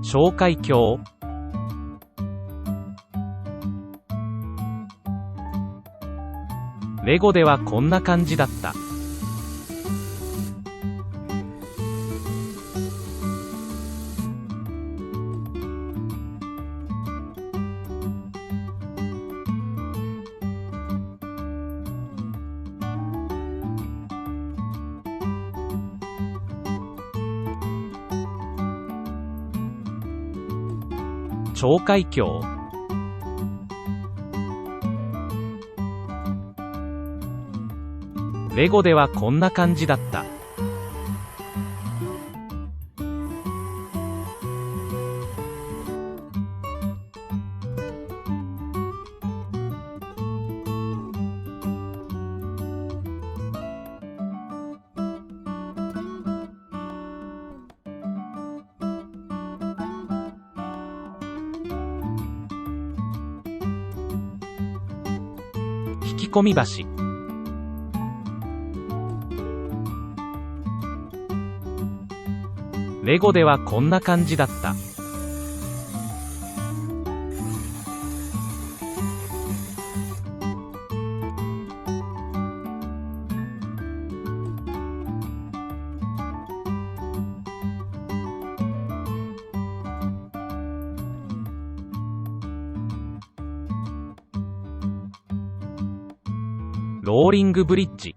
紹介鏡。レゴではこんな感じだった。紹介鏡。レゴではこんな感じだった。引き込み橋。レゴではこんな感じだった。ローリングブリッジ。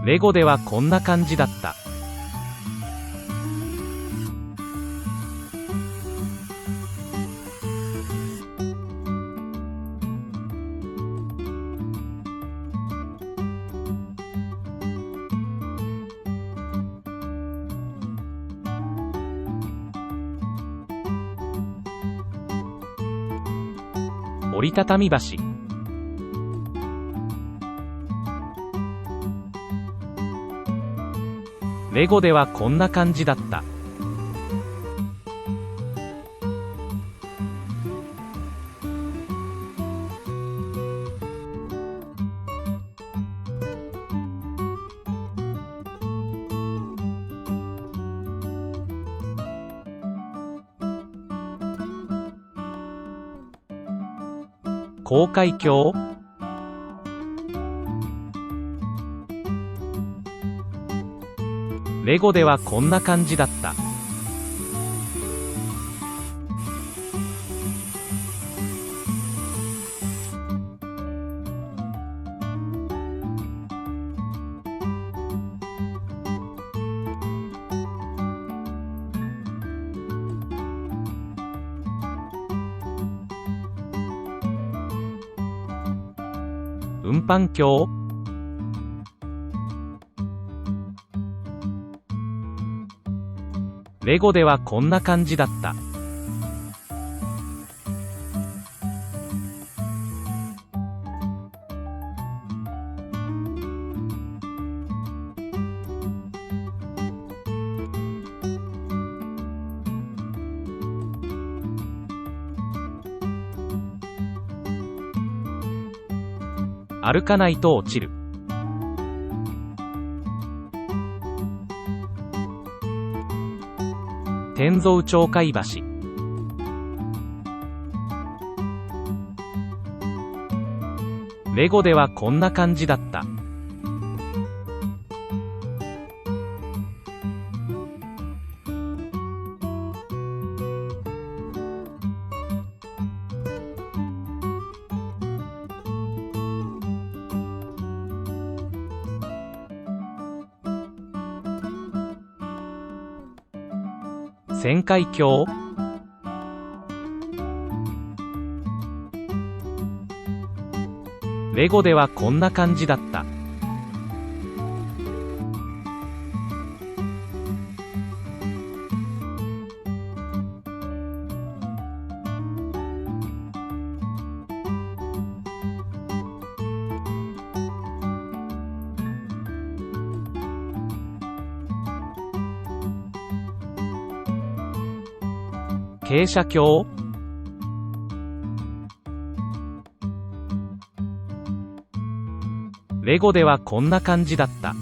レゴではこんな感じだった。折りたたみ橋。レゴではこんな感じだった。公開鏡。レゴではこんな感じだった。運搬鏡。レゴではこんな感じだった。歩かないと落ちる。天蔵鳥海橋。レゴではこんな感じだった。旋回鏡。レゴではこんな感じだった。傾斜鏡。レゴではこんな感じだった。